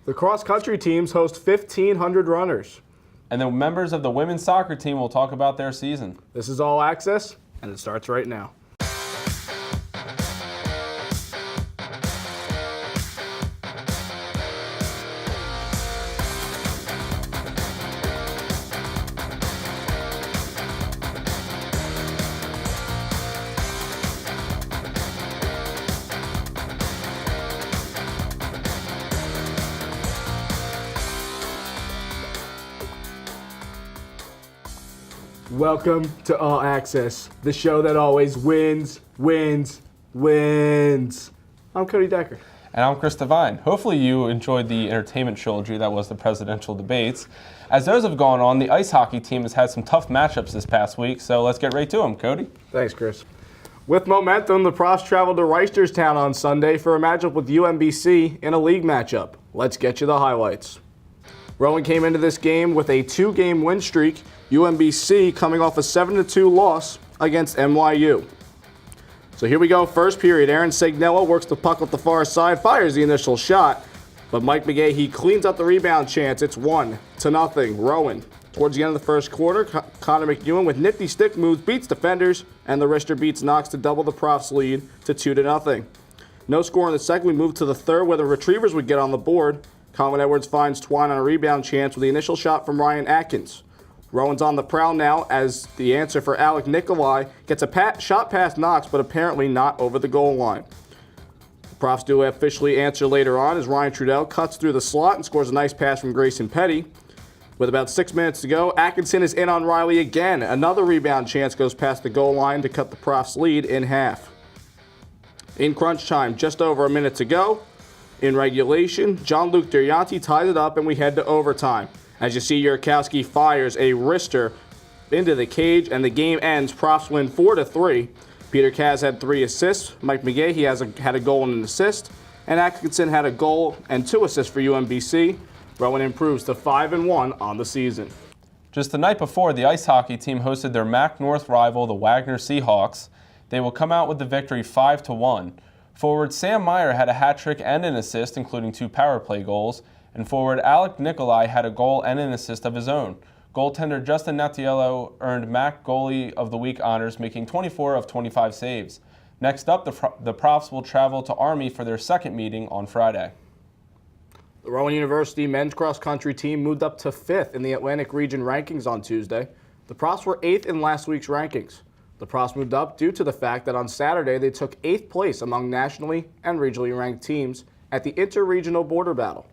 The cross-country teams host 1,500 runners. And the members of the women's soccer team will talk about their season. This is All Access, and it starts right now. Welcome to All Access, the show that always wins. I'm Cody Decker. And I'm Chris Devine. Hopefully you enjoyed the entertainment trilogy that was the presidential debates. As those have gone on, the ice hockey team has had some tough matchups this past week, so let's get right to them. Cody? Thanks, Chris. With momentum, the Profs traveled to Reisterstown on Sunday for a matchup with UMBC in a league matchup. Let's get you the highlights. Rowan came into this game with a 2-game win streak, UMBC coming off a 7-2 loss against NYU. So here we go, first period. Aaron Signella works the puck up the far side, fires the initial shot, but Mike McGahee cleans up the rebound chance. It's 1-0, Rowan. Towards the end of the first quarter, Connor McEwen with nifty stick moves beats defenders, and the wrister beats Knox to double the Profs' lead to 2-0. No score in the second. We move to the third where the Retrievers would get on the board. Colin Edwards finds Twine on a rebound chance with the initial shot from Ryan Atkins. Rowan's on the prowl now as the answer for Alec Nikolai gets a shot past Knox, but apparently not over the goal line. The Profs do officially answer later on as Ryan Trudell cuts through the slot and scores a nice pass from Grayson Petty. With about 6 minutes to go, Atkinson is in on Riley again. Another rebound chance goes past the goal line to cut the Profs' lead in half. In crunch time, just over a minute to go. In regulation, John-Luc Durianti ties it up and we head to overtime. As you see, Yurkowski fires a wrister into the cage and the game ends. Profs win 4-3. Peter Kaz had 3 assists. Mike McGahee had a goal and an assist. And Atkinson had a goal and 2 assists for UMBC. Rowan improves to 5-1 on the season. Just the night before, the ice hockey team hosted their MAC North rival, the Wagner Seahawks. They will come out with the victory 5-1. Forward Sam Meyer had a hat trick and an assist, including 2 power play goals. And forward Alec Nikolai had a goal and an assist of his own. Goaltender Justin Nattiello earned MAC Goalie of the Week honors, making 24 of 25 saves. Next up, the Profs will travel to Army for their second meeting on Friday. The Rowan University men's cross-country team moved up to 5th in the Atlantic Region rankings on Tuesday. The Profs were 8th in last week's rankings. The Profs moved up due to the fact that on Saturday they took 8th place among nationally and regionally ranked teams at the Inter-Regional Border Battle.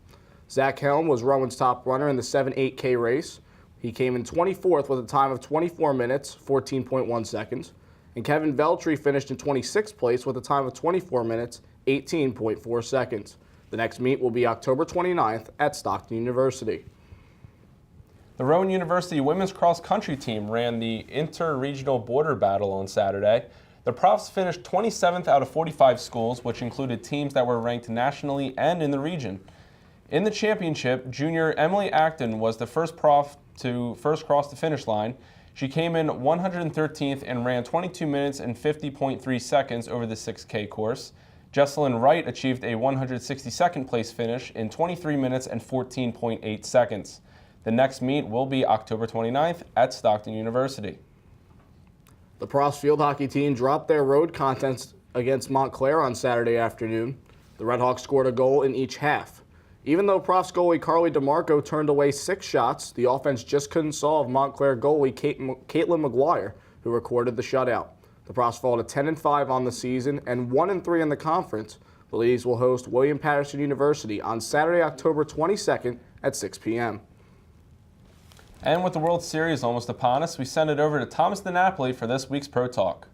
Zach Helm was Rowan's top runner in the 7-8K race. He came in 24th with a time of 24 minutes, 14.1 seconds. And Kevin Veltri finished in 26th place with a time of 24 minutes, 18.4 seconds. The next meet will be October 29th at Stockton University. The Rowan University women's cross-country team ran the Inter-Regional Border Battle on Saturday. The Profs finished 27th out of 45 schools, which included teams that were ranked nationally and in the region. In the championship, junior Emily Acton was the first Prof to cross the finish line. She came in 113th and ran 22 minutes and 50.3 seconds over the 6K course. Jesselyn Wright achieved a 162nd place finish in 23 minutes and 14.8 seconds. The next meet will be October 29th at Stockton University. The Profs field hockey team dropped their road contest against Montclair on Saturday afternoon. The Redhawks scored a goal in each half. Even though Profs goalie Carly DeMarco turned away 6 shots, the offense just couldn't solve Montclair goalie Caitlin McGuire, who recorded the shutout. The Profs fall to 10-5 on the season and 1-3 in the conference. The ladies will host William Patterson University on Saturday, October 22nd at 6 p.m. And with the World Series almost upon us, we send it over to Thomas DiNapoli for this week's Pro Talk.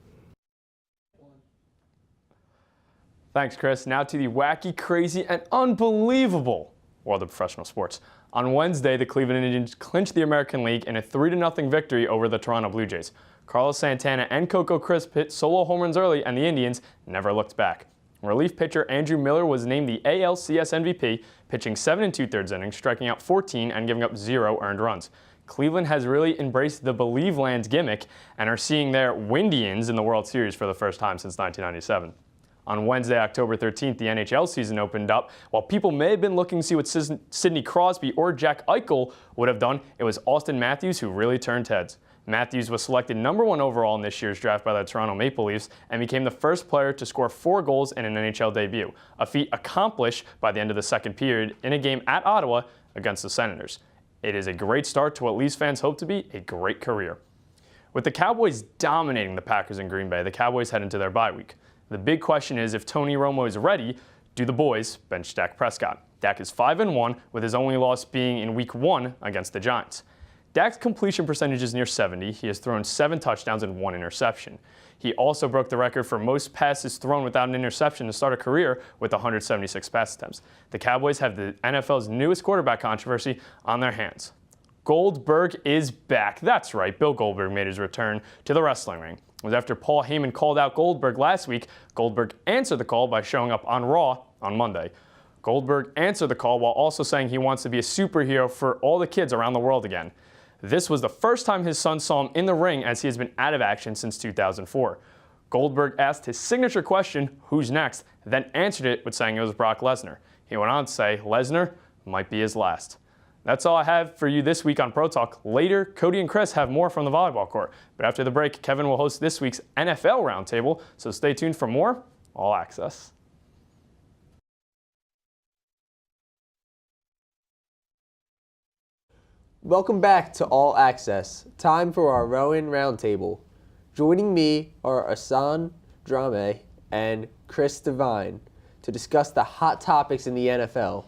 Thanks, Chris. Now to the wacky, crazy, and unbelievable world of professional sports. On Wednesday, the Cleveland Indians clinched the American League in a 3-0 victory over the Toronto Blue Jays. Carlos Santana and Coco Crisp hit solo home runs early, and the Indians never looked back. Relief pitcher Andrew Miller was named the ALCS MVP, pitching 7 2/3 innings, striking out 14 and giving up 0 earned runs. Cleveland has really embraced the Believe Lands gimmick and are seeing their Windians in the World Series for the first time since 1997. On Wednesday, October 13th, the NHL season opened up. While people may have been looking to see what Sidney Crosby or Jack Eichel would have done, it was Austin Matthews who really turned heads. Matthews was selected #1 overall in this year's draft by the Toronto Maple Leafs and became the first player to score 4 goals in an NHL debut, a feat accomplished by the end of the second period in a game at Ottawa against the Senators. It is a great start to what Leafs fans hope to be a great career. With the Cowboys dominating the Packers in Green Bay, the Cowboys head into their bye week. The big question is, if Tony Romo is ready, do the boys bench Dak Prescott? Dak is 5-1, with his only loss being in Week 1 against the Giants. Dak's completion percentage is near 70. He has thrown 7 touchdowns and 1 interception. He also broke the record for most passes thrown without an interception to start a career with 176 pass attempts. The Cowboys have the NFL's newest quarterback controversy on their hands. Goldberg is back. That's right, Bill Goldberg made his return to the wrestling ring. It was after Paul Heyman called out Goldberg last week. Goldberg answered the call by showing up on Raw on Monday. Goldberg answered the call while also saying he wants to be a superhero for all the kids around the world again. This was the first time his son saw him in the ring, as he has been out of action since 2004. Goldberg asked his signature question, "Who's next?" then answered it with saying it was Brock Lesnar. He went on to say Lesnar might be his last. That's all I have for you this week on Pro Talk. Later, Cody and Chris have more from the volleyball court. But after the break, Kevin will host this week's NFL Roundtable, so stay tuned for more All Access. Welcome back to All Access. Time for our Rowan Roundtable. Joining me are Asan Drame and Chris Devine to discuss the hot topics in the NFL.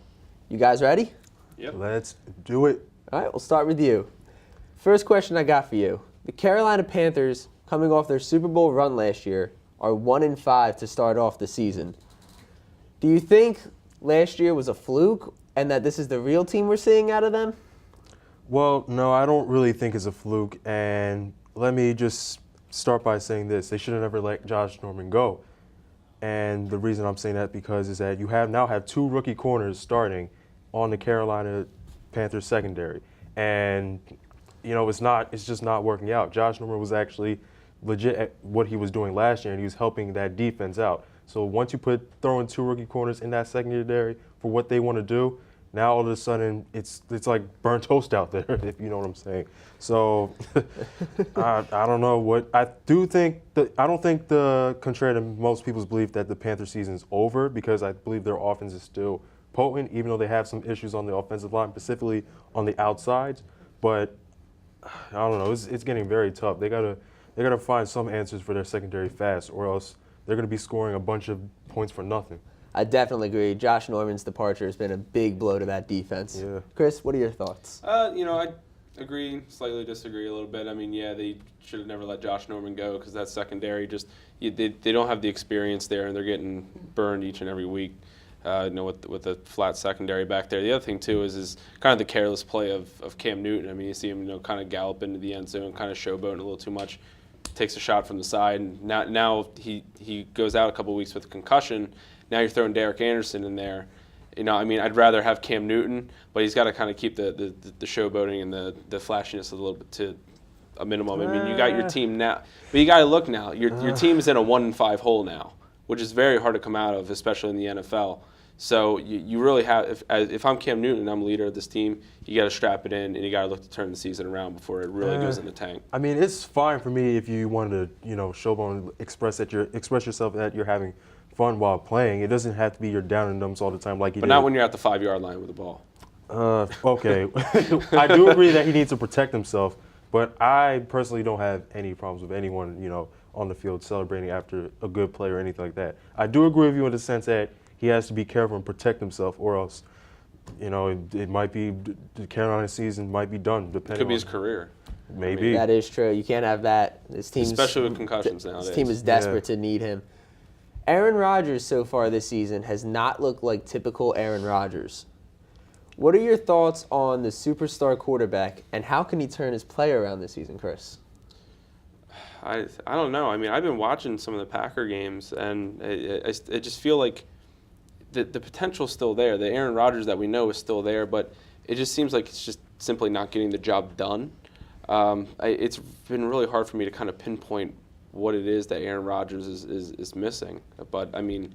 You guys ready? Yep. Let's do it. All right, we'll start with you. First question I got for you. The Carolina Panthers, coming off their Super Bowl run last year, are 1-5 to start off the season. Do you think last year was a fluke and that this is the real team we're seeing out of them? Well, no, I don't really think it's a fluke. And let me just start by saying this. They should have never let Josh Norman go. And the reason I'm saying that because is that you now have 2 rookie corners starting on the Carolina Panthers secondary. And, you know, it's just not working out. Josh Norman was actually legit at what he was doing last year, and he was helping that defense out. So once you throwing 2 rookie corners in that secondary for what they want to do, now all of a sudden it's like burnt toast out there, if you know what I'm saying. So I don't know what I do think. I don't think contrary to most people's belief that the Panther season is over, because I believe their offense is still potent, even though they have some issues on the offensive line, specifically on the outsides. But I don't know. It's getting very tough. They gotta find some answers for their secondary fast, or else they're gonna be scoring a bunch of points for nothing. I definitely agree. Josh Norman's departure has been a big blow to that defense. Yeah. Chris, what are your thoughts? I agree, slightly disagree a little bit. I mean, yeah, they should have never let Josh Norman go, because that secondary they don't have the experience there, and they're getting burned each and every week. With the flat secondary back there. The other thing too is kind of the careless play of Cam Newton. I mean, you see him kind of gallop into the end zone, kind of showboating a little too much. Takes a shot from the side, and now he goes out a couple of weeks with a concussion. Now you're throwing Derek Anderson in there. I mean, I'd rather have Cam Newton, but he's got to kind of keep the showboating and the flashiness a little bit to a minimum. I mean, you got your team now, but you got to look now. Your team is in a 1-5 hole now, which is very hard to come out of, especially in the NFL. So you really have, if I'm Cam Newton and I'm leader of this team, you got to strap it in, and you got to look to turn the season around before it really goes in the tank. I mean, it's fine for me if you wanted to, showboat and express yourself that you're having fun while playing. It doesn't have to be your down and dumps all the time like you did. But not when you're at the 5-yard line with the ball. Okay. I do agree that he needs to protect himself, but I personally don't have any problems with anyone, on the field celebrating after a good play or anything like that. I do agree with you in the sense that he has to be careful and protect himself, or else, it might be the Carolina season might be done. It could be his career. Maybe. That is true. You can't have that. This team, especially with concussions nowadays. This team is desperate to need him. Aaron Rodgers so far this season has not looked like typical Aaron Rodgers. What are your thoughts on the superstar quarterback, and how can he turn his play around this season, Chris? I don't know. I mean, I've been watching some of the Packer games, and I just feel like the potential's still there. The Aaron Rodgers that we know is still there, but it just seems like it's just simply not getting the job done. It's been really hard for me to kind of pinpoint what it is that Aaron Rodgers is missing. But I mean,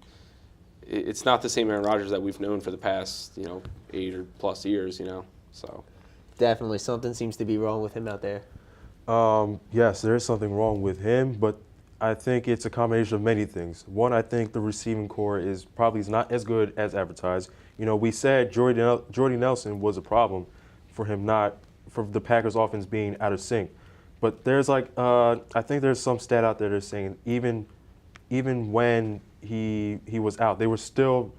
it's not the same Aaron Rodgers that we've known for the past 8 or plus years. So Definitely something seems to be wrong with him out there. Yes, there is something wrong with him, but I think it's a combination of many things. One, I think the receiving core is probably not as good as advertised. We said Jordy Nelson was a problem for the Packers offense being out of sync. But there's I think there's some stat out there that's saying even when he was out, they were still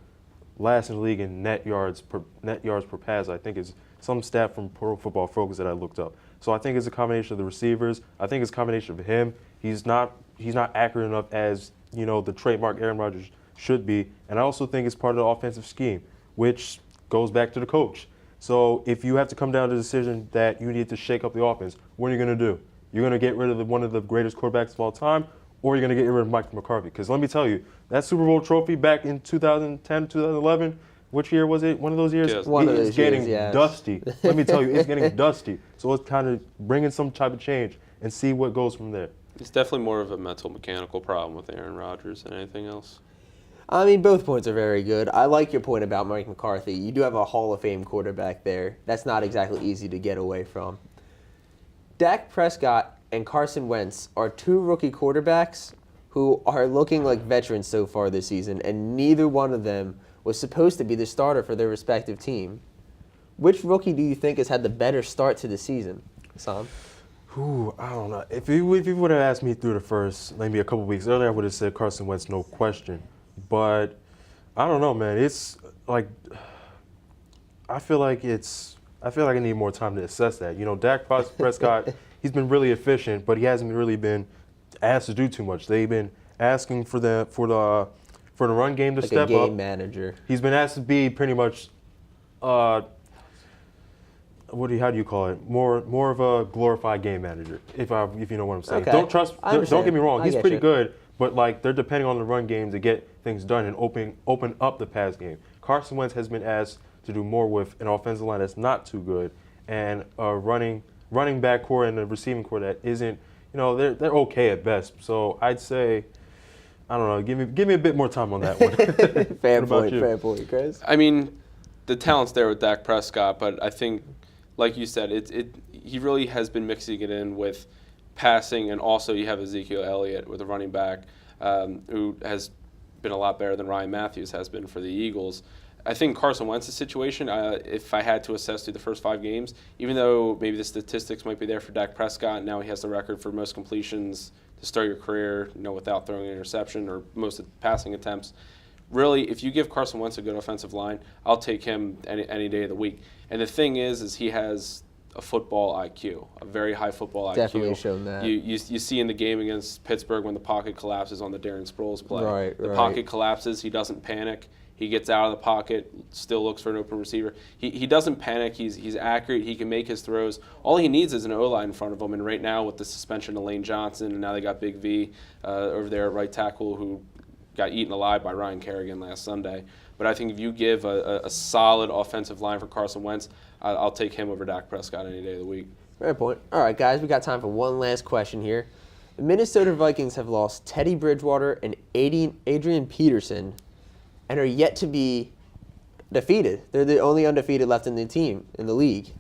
last in the league in net yards per pass. I think is some stat from Pro Football Focus that I looked up. So I think it's a combination of the receivers. I think it's a combination of him. He's not accurate enough as the trademark Aaron Rodgers should be. And I also think it's part of the offensive scheme, which goes back to the coach. So if you have to come down to the decision that you need to shake up the offense, what are you going to do? You're going to get rid of one of the greatest quarterbacks of all time, or you're going to get rid of Mike McCarthy? Because let me tell you, that Super Bowl trophy back in 2010, 2011, which year was it? One of those years? Yes. One of those It's getting years, yeah. dusty. Let me tell you, it's getting dusty. So let's kind of bring in some type of change and see what goes from there. it's definitely more of a mental mechanical problem with Aaron Rodgers than anything else. I mean, both points are very good. I like your point about Mike McCarthy. You do have a Hall of Fame quarterback there. That's not exactly easy to get away from. Dak Prescott and Carson Wentz are two rookie quarterbacks who are looking like veterans so far this season, and neither one of them was supposed to be the starter for their respective team. Which rookie do you think has had the better start to the season, Sam? Ooh, I don't know. If you would have asked me through the first, maybe a couple weeks earlier, I would have said Carson Wentz, no question. But I don't know, man. It's like I feel like I need more time to assess that. Dak Prescott, he's been really efficient, but he hasn't really been asked to do too much. They've been asking for the run game to Like step a game up. manager. He's been asked to be pretty much how do you call it? More of a glorified game manager, if you know what I'm saying. Okay. Don't I understand. get me wrong. I He's get pretty you. good, but they're depending on the run game to get things done and open up the pass game. Carson Wentz has been asked to do more with an offensive line that's not too good and a running back core and a receiving core that isn't. They're okay at best. So I'd say, I don't know. Give me a bit more time on that one. Fair What about point, you? fair point, Chris. I mean, the talent's there with Dak Prescott, but I think, like you said, he really has been mixing it in with passing, and also you have Ezekiel Elliott with a running back who has been a lot better than Ryan Matthews has been for the Eagles. I think Carson Wentz's situation, if I had to assess through the first 5 games, even though maybe the statistics might be there for Dak Prescott, now he has the record for most completions to start your career, without throwing an interception or most passing attempts. Really, if you give Carson Wentz a good offensive line, I'll take him any day of the week. And the thing is he has a football IQ, a very high football IQ. Definitely shown that. You see in the game against Pittsburgh when the pocket collapses on the Darren Sproles play. Right. The pocket collapses, he doesn't panic. He gets out of the pocket, still looks for an open receiver. He doesn't panic. He's accurate. He can make his throws. All he needs is an O-line in front of him. And right now, with the suspension of Lane Johnson, and now they got Big V over there at right tackle, who got eaten alive by Ryan Kerrigan last Sunday. But I think if you give a solid offensive line for Carson Wentz, I'll take him over Dak Prescott any day of the week. Fair point. All right, guys, we got time for one last question here. The Minnesota Vikings have lost Teddy Bridgewater and Adrian Peterson and are yet to be defeated. They're the only undefeated left in the league.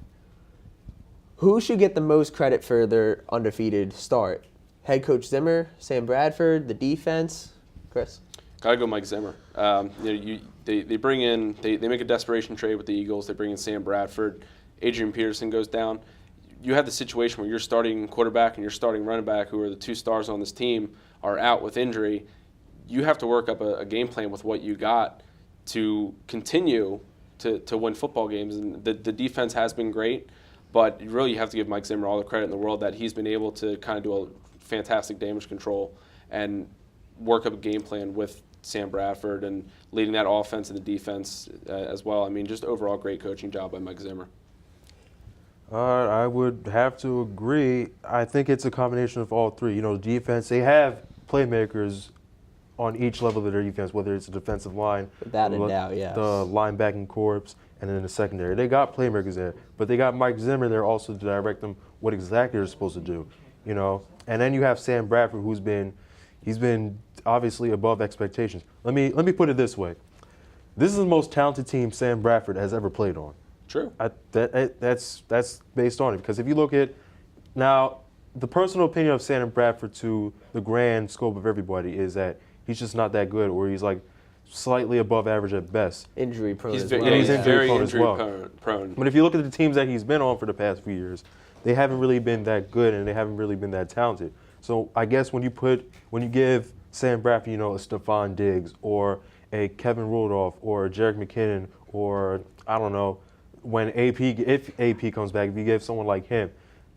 Who should get the most credit for their undefeated start? Head coach Zimmer, Sam Bradford, the defense? Chris? Gotta go Mike Zimmer. They bring in, they make a desperation trade with the Eagles. They bring in Sam Bradford. Adrian Peterson goes down. You have the situation where your starting quarterback and your starting running back, who are the 2 stars on this team, are out with injury. You have to work up a game plan with what you got to continue to win football games. And the defense has been great, but really you have to give Mike Zimmer all the credit in the world that he's been able to kind of do a fantastic damage control and work up a game plan with Sam Bradford and leading that offense and the defense as well. I mean, just overall great coaching job by Mike Zimmer. I would have to agree. I think it's a combination of all three. The defense, they have playmakers on each level of their defense, whether it's the defensive line, Without a doubt, yes. the linebacking corps, and then the secondary. They got playmakers there, but they got Mike Zimmer there also to direct them what exactly they're supposed to do. And then you have Sam Bradford, he's been obviously above expectations. Let me put it this way. This is the most talented team Sam Bradford has ever played on. True. That's based on it. Because if you look at now, the personal opinion of Sam Bradford to the grand scope of everybody is that he's just not that good, or he's like slightly above average at best. Injury prone He's as very, well. he's yeah, injury very prone as injury well. prone. But if you look at the teams that he's been on for the past few years, they haven't really been that good and they haven't really been that talented. So I guess when you give Sam Bradford, a Stephon Diggs or a Kevin Rudolph or a Jerick McKinnon or I don't know, if AP comes back, if you give someone like him,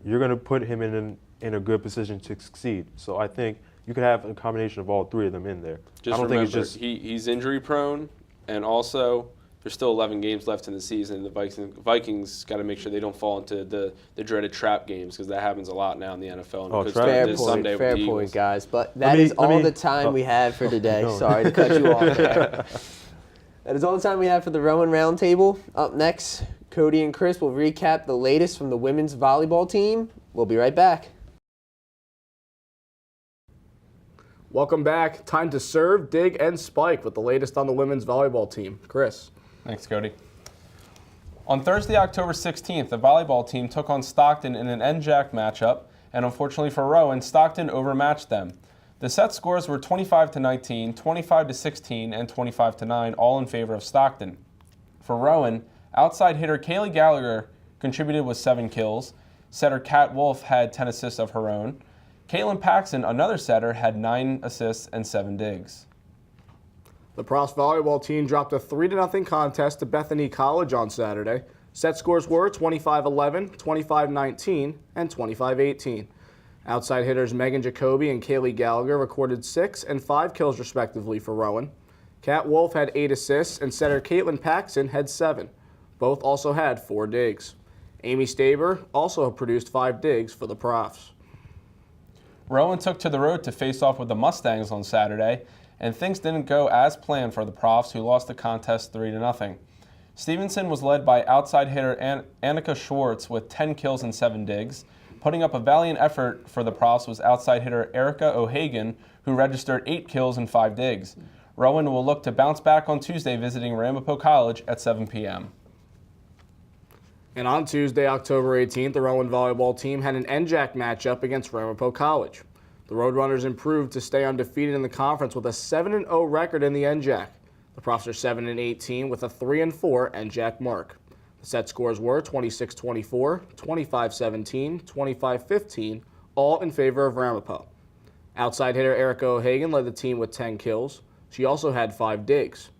you're going to put him in a good position to succeed. So I think you could have a combination of all three of them in there. Just I don't remember, think it's just he's injury prone, and also there's still 11 games left in the season. The Vikings got to make sure they don't fall into the dreaded trap games, because that happens a lot now in the NFL. And Oh, it could trap. start Fair this point, Sunday with fair the point, Eagles. guys. But Let that me- is let all me- the time we have for today. No. Sorry to cut you off there. That is all the time we have for the Rowan Roundtable. Up next, Cody and Chris will recap the latest from the women's volleyball team. We'll be right back. Welcome back. Time to serve, dig, and spike with the latest on the women's volleyball team. Chris. Thanks, Cody. On Thursday, October 16th, the volleyball team took on Stockton in an NJAC matchup, and unfortunately for Rowan, Stockton overmatched them. The set scores were 25-19, 25-16, and 25-9, all in favor of Stockton. For Rowan, outside hitter Kaylee Gallagher contributed with 7 kills. Setter Kat Wolf had 10 assists of her own. Caitlin Paxson, another setter, had 9 assists and 7 digs. The Profs volleyball team dropped a 3-0 contest to Bethany College on Saturday. Set scores were 25-11, 25-19, and 25-18. Outside hitters Megan Jacoby and Kaylee Gallagher recorded 6 and 5 kills respectively for Rowan. Kat Wolf had 8 assists and setter Caitlin Paxson had 7. Both also had 4 digs. Amy Staber also produced 5 digs for the Profs. Rowan took to the road to face off with the Mustangs on Saturday, and things didn't go as planned for the Profs, who lost the contest 3-0. Stevenson was led by outside hitter Annika Schwartz with 10 kills and 7 digs. Putting up a valiant effort for the Profs was outside hitter Erica O'Hagan, who registered 8 kills and 5 digs. Rowan will look to bounce back on Tuesday, visiting Ramapo College at 7 p.m. And on Tuesday, October 18th, the Rowan volleyball team had an NJAC matchup against Ramapo College. The Roadrunners improved to stay undefeated in the conference with a 7-0 record in the NJAC. The Profs are 7-18 with a 3-4 NJAC mark. The set scores were 26-24, 25-17, 25-15, all in favor of Ramapo. Outside hitter Erica O'Hagan led the team with 10 kills. She also had 5 digs.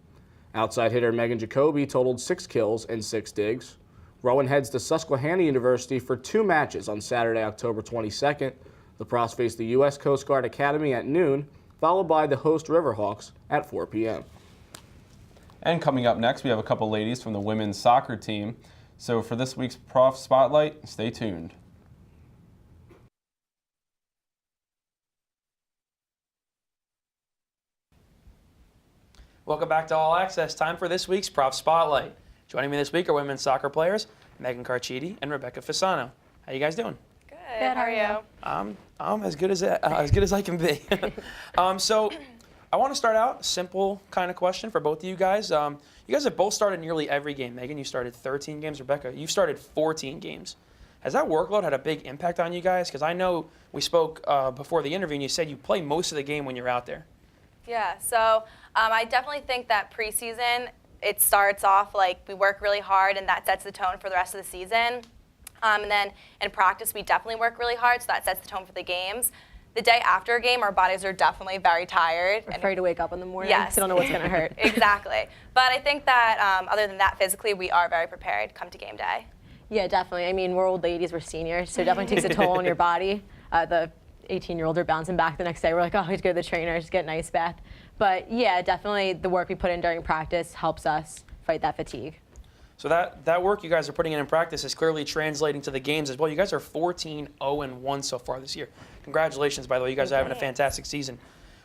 Outside hitter Megan Jacoby totaled 6 kills and 6 digs. Rowan heads to Susquehanna University for 2 matches on Saturday, October 22nd. The Profs face the U.S. Coast Guard Academy at noon, followed by the host Riverhawks at 4 p.m. And coming up next, we have a couple ladies from the women's soccer team. So for this week's Prof Spotlight, stay tuned. Welcome back to All Access. Time for this week's Prof Spotlight. Joining me this week are women's soccer players Megan Carchidi and Rebecca Fasano. How you guys doing? Good. How are you? I'm as good as I can be. So I want to start out simple kind of question for both of you guys. You guys have both started nearly every game. Megan, you started 13 games. Rebecca, you've started 14 games. Has that workload had a big impact on you guys? Because I know we spoke before the interview and you said you play most of the game when you're out there. Yeah, so I definitely think that preseason, it starts off like we work really hard and that sets the tone for the rest of the season. And then in practice, we definitely work really hard, so that sets the tone for the games. The day after a game, our bodies are definitely very tired. We're afraid to wake up in the morning. Yes. We don't know what's going to hurt. Exactly. But I think that other than that, physically, we are very prepared come to game day. Yeah, definitely. I mean, we're old ladies, we're seniors, so it definitely takes a toll on your body. The 18-year-olds are bouncing back the next day. We're like, oh, he's go to the trainer, just get an ice bath. But yeah, definitely the work we put in during practice helps us fight that fatigue. So that work you guys are putting in practice is clearly translating to the games as well. You guys are 14-0-1 so far this year. Congratulations, by the way. You guys are having a fantastic season.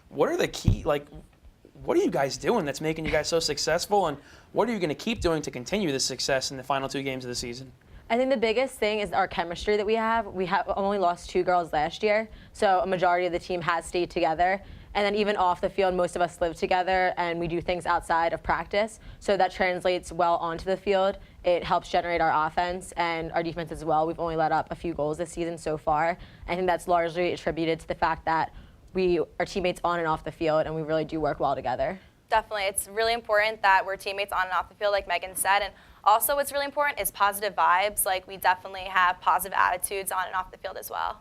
What are the key, what are you guys doing that's making you guys so successful, and what are you going to keep doing to continue this success in the final 2 games of the season? I think the biggest thing is our chemistry that we have. We have only lost 2 girls last year, so a majority of the team has stayed together. And then even off the field, most of us live together and we do things outside of practice. So that translates well onto the field. It helps generate our offense and our defense as well. We've only let up a few goals this season so far. I think that's largely attributed to the fact that we are teammates on and off the field and we really do work well together. Definitely. It's really important that we're teammates on and off the field, like Megan said. And also what's really important is positive vibes. Like, we definitely have positive attitudes on and off the field as well.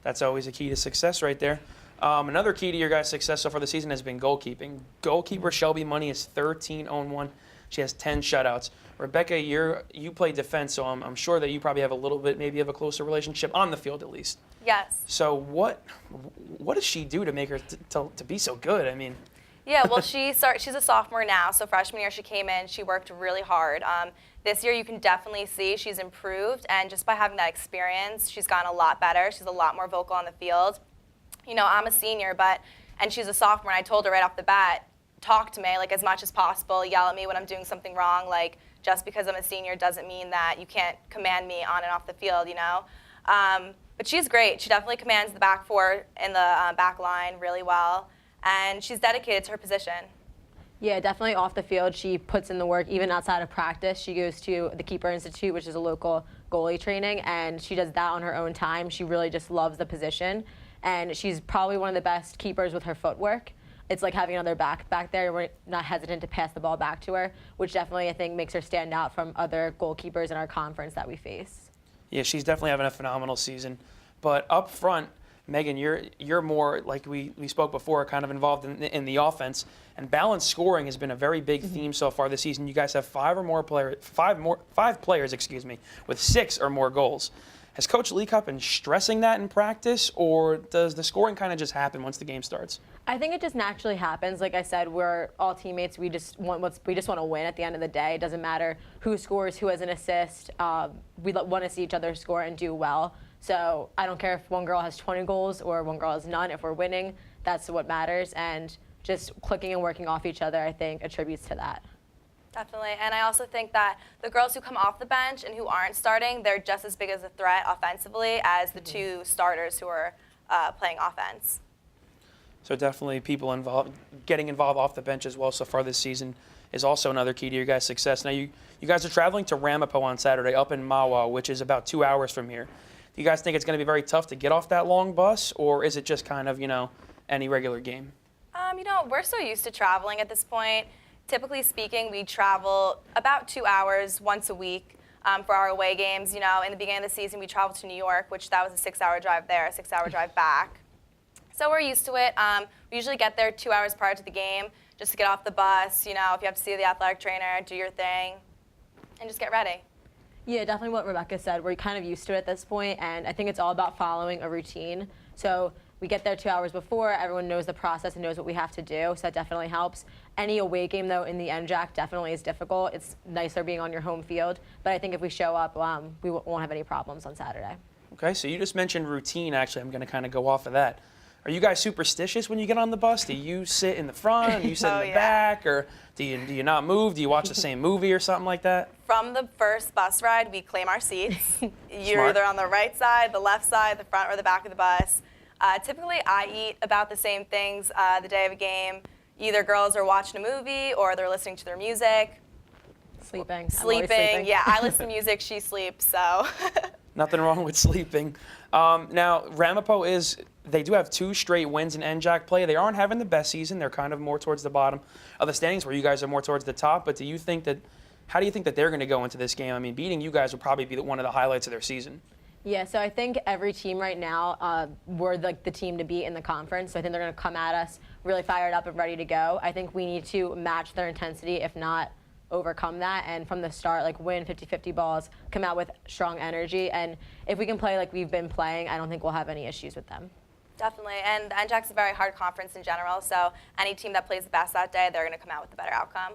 That's always a key to success right there. Another key to your guys' success so far this season has been goalkeeping. Goalkeeper Shelby Money is 13-1. She has 10 shutouts. Rebecca, you play defense, so I'm sure that you probably have a little bit, maybe of a closer relationship on the field at least. Yes. So what does she do to make her to be so good? I mean, Yeah, well, she's a sophomore now, so freshman year she came in, she worked really hard. This year you can definitely see she's improved, and just by having that experience, she's gotten a lot better. She's a lot more vocal on the field. You know, I'm a senior, and she's a sophomore, and I told her right off the bat, talk to me, like, as much as possible, yell at me when I'm doing something wrong. Like, just because I'm a senior doesn't mean that you can't command me on and off the field, you know? But she's great. She definitely commands the back four and the back line really well, and she's dedicated to her position. Yeah, definitely off the field. She puts in the work even outside of practice. She goes to the Keeper Institute, which is a local goalie training, and she does that on her own time. She really just loves the position, and she's probably one of the best keepers with her footwork. It's like having another back there. We're not hesitant to pass the ball back to her, which definitely, I think, makes her stand out from other goalkeepers in our conference that we face. yeah, she's definitely having a phenomenal season. But up front, Megan, you're more, like we spoke before, kind of involved in the offense, and balanced scoring has been a very big theme so far this season. You guys have five players, with 6 or more goals. Has Coach Leacup been stressing that in practice, or does the scoring kind of just happen once the game starts? I think it just naturally happens. Like I said, we're all teammates. We just want to win at the end of the day. It doesn't matter who scores, who has an assist. We want to see each other score and do well. So I don't care if one girl has 20 goals or one girl has none. If we're winning, that's what matters. And just clicking and working off each other, I think, attributes to that. Definitely, and I also think that the girls who come off the bench and who aren't starting, they're just as big as a threat offensively as the 2 starters who are playing offense. So definitely people getting involved off the bench as well so far this season is also another key to your guys' success. Now you guys are traveling to Ramapo on Saturday up in Mahwah, which is about 2 hours from here. Do you guys think it's going to be very tough to get off that long bus, or is it just kind of, any regular game? We're so used to traveling at this point. Typically speaking, we travel about 2 hours once a week for our away games. In the beginning of the season, we traveled to New York, which that was a 6-hour drive there, a 6-hour drive back. So we're used to it. We usually get there 2 hours prior to the game just to get off the bus. If you have to see the athletic trainer, do your thing, and just get ready. Yeah, definitely what Rebecca said. We're kind of used to it at this point, and I think it's all about following a routine. So we get there 2 hours before. Everyone knows the process and knows what we have to do, so that definitely helps. Any away game, though, in the NJAC definitely is difficult. It's nicer being on your home field, but I think if we show up, we won't have any problems on Saturday. Okay, so you just mentioned routine. Actually, I'm going to kind of go off of that. Are you guys superstitious when you get on the bus? Do you sit in the front? Do you sit in the back? Or do you not move? Do you watch the same movie or something like that? From the first bus ride, we claim our seats. You're Smart. either on the right side, the left side, the front, or the back of the bus. Typically, I eat about the same things the day of a game. Either girls are watching a movie or they're listening to their music. Sleeping. Sleeping. Yeah, I listen to music, she sleeps, so. Nothing wrong with sleeping. Now, Ramapo they do have 2 straight wins in NJAC play. They aren't having the best season. They're kind of more towards the bottom of the standings where you guys are more towards the top. But how do you think that they're going to go into this game? I mean, beating you guys will probably be one of the highlights of their season. Yeah, so I think every team right now, we're the team to beat in the conference. So I think they're going to come at us really fired up and ready to go. I think we need to match their intensity, if not overcome that, and from the start, win 50-50 balls, come out with strong energy. And if we can play like we've been playing, I don't think we'll have any issues with them. Definitely, and the NJAC's a very hard conference in general, so any team that plays the best that day, they're going to come out with the better outcome.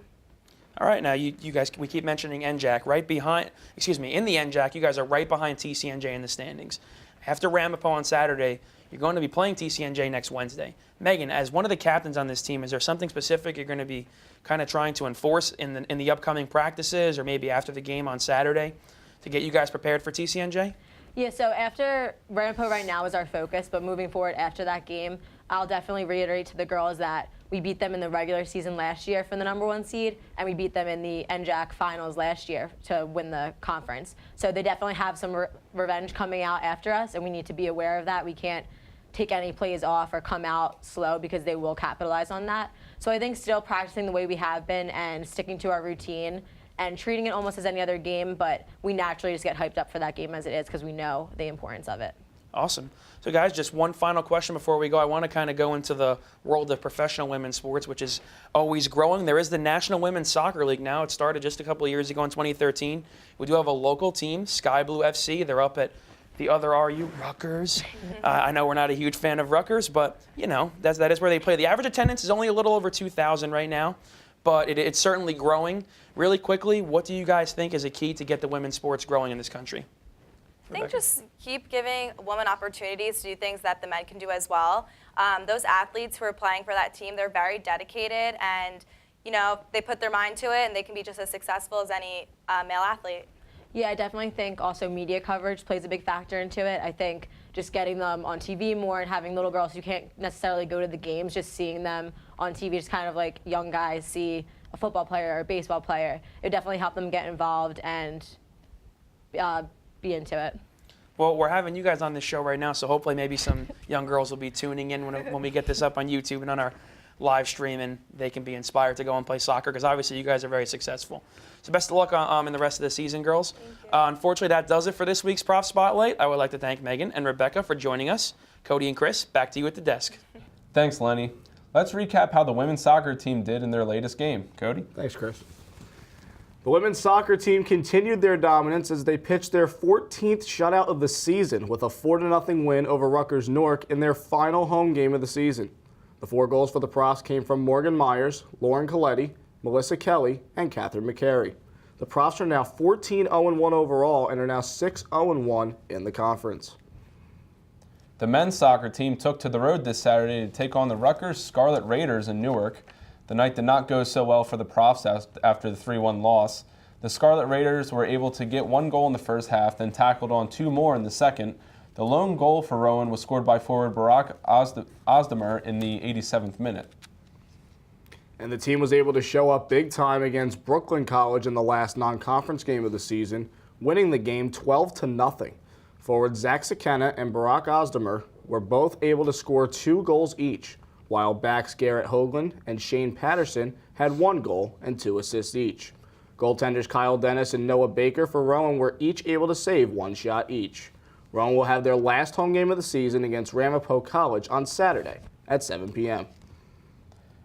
All right, now you guys, we keep mentioning NJAC. In the NJAC, you guys are right behind TCNJ in the standings. After Ramapo on Saturday, you're going to be playing TCNJ next Wednesday. Megan, as one of the captains on this team, is there something specific you're going to be kind of trying to enforce in the upcoming practices or maybe after the game on Saturday to get you guys prepared for TCNJ? Yeah, so after Rampo right now is our focus, but moving forward after that game, I'll definitely reiterate to the girls that we beat them in the regular season last year for the #1 seed, and we beat them in the NJAC finals last year to win the conference. So they definitely have some revenge coming out after us, and we need to be aware of that. We can't take any plays off or come out slow because they will capitalize on that. So I think still practicing the way we have been and sticking to our routine and treating it almost as any other game, but we naturally just get hyped up for that game as it is because we know the importance of it. Awesome. So guys, just one final question before we go. I want to kind of go into the world of professional women's sports, which is always growing. There is the National Women's Soccer League now. It started just a couple of years ago in 2013. We do have a local team, Sky Blue FC. They're up at the other RU, Rutgers. I know we're not a huge fan of Rutgers, but you know that is where they play. The average attendance is only a little over 2,000 right now, but it's certainly growing. Really quickly, what do you guys think is a key to get the women's sports growing in this country? I think just keep giving women opportunities to do things that the men can do as well. Those athletes who are playing for that team, they're very dedicated, and you know they put their mind to it, and they can be just as successful as any male athlete. Yeah, I definitely think also media coverage plays a big factor into it. I think just getting them on TV more and having little girls who can't necessarily go to the games, just seeing them on TV, just kind of like young guys see a football player or a baseball player, it would definitely help them get involved and be into it. Well, we're having you guys on this show right now, so hopefully maybe some young girls will be tuning in when we get this up on YouTube and on our live stream, and they can be inspired to go and play soccer, because obviously you guys are very successful. So best of luck in the rest of the season, girls. Unfortunately, that does it for this week's Prof Spotlight. I would like to thank Megan and Rebecca for joining us. Cody and Chris, back to you at the desk. Thanks, Lenny. Let's recap how the women's soccer team did in their latest game. Cody? Thanks, Chris. The women's soccer team continued their dominance as they pitched their 14th shutout of the season with a 4-0 win over Rutgers Newark in their final home game of the season. The 4 goals for the Profs came from Morgan Myers, Lauren Coletti, Melissa Kelly, and Catherine McCary. The Profs are now 14-0-1 overall and are now 6-0-1 in the conference. The men's soccer team took to the road this Saturday to take on the Rutgers Scarlet Raiders in Newark. The night did not go so well for the Profs after the 3-1 loss. The Scarlet Raiders were able to get 1 goal in the first half, then tackled on 2 more in the second. The lone goal for Rowan was scored by forward Barack Ozdemir in the 87th minute. And the team was able to show up big time against Brooklyn College in the last non-conference game of the season, winning the game 12-0. Forward Zach Sakena and Barack Ozdemir were both able to score 2 goals each, while backs Garrett Hoagland and Shane Patterson had 1 goal and 2 assists each. Goaltenders Kyle Dennis and Noah Baker for Rowan were each able to save 1 shot each. Rowan will have their last home game of the season against Ramapo College on Saturday at 7 p.m.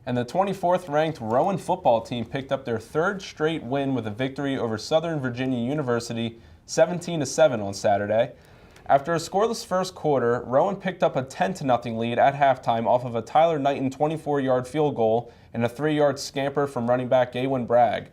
And the 24th ranked Rowan football team picked up their 3rd straight win with a victory over Southern Virginia University 17-7 on Saturday. After a scoreless first quarter, Rowan picked up a 10-0 lead at halftime off of a Tyler Knighton 24-yard field goal and a 3-yard scamper from running back Gaywin Bragg.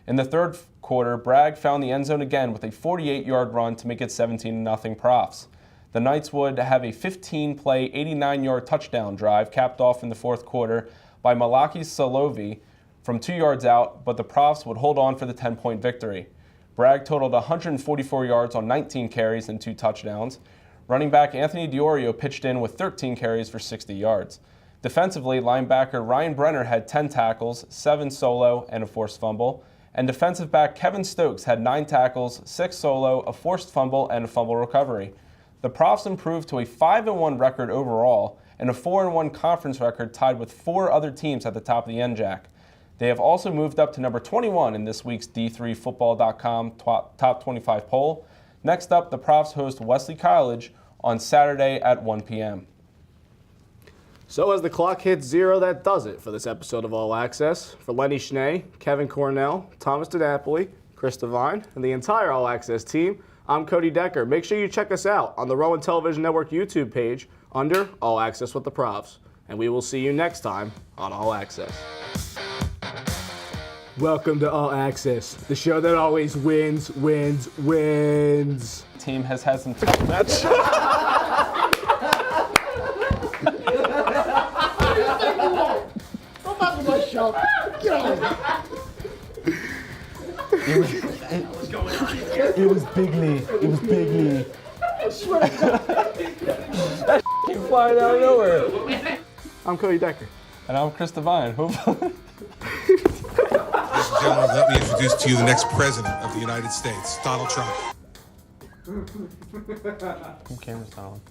In the third quarter, Bragg found the end zone again with a 48-yard run to make it 17-0 Profs. The Knights would have a 15-play, 89-yard touchdown drive capped off in the fourth quarter by Malaki Salovi from 2 yards out, but the Profs would hold on for the 10-point victory. Bragg totaled 144 yards on 19 carries and 2 touchdowns. Running back Anthony Diorio pitched in with 13 carries for 60 yards. Defensively, linebacker Ryan Brenner had 10 tackles, 7 solo, and a forced fumble. And defensive back Kevin Stokes had 9 tackles, 6 solo, a forced fumble, and a fumble recovery. The Profs improved to a 5-1 record overall and a 4-1 conference record tied with 4 other teams at the top of the NJAC. They have also moved up to number 21 in this week's D3Football.com Top 25 poll. Next up, the Profs host Wesley College on Saturday at 1 p.m. So as the clock hits 0, that does it for this episode of All Access. For Lenny Schnee, Kevin Cornell, Thomas DiNapoli, Chris Devine, and the entire All Access team, I'm Cody Decker. Make sure you check us out on the Rowan Television Network YouTube page under All Access with the Profs. And we will see you next time on All Access. Welcome to All Access, the show that always wins. Team has had some tough matches. Go back to my show. Get out of here. It was Bigley. It was Bigley. That came flying out of nowhere. I'm Cody Decker. And I'm Chris Devine. Ladies and gentlemen, let me introduce to you the next president of the United States, Donald Trump. Camera's not on.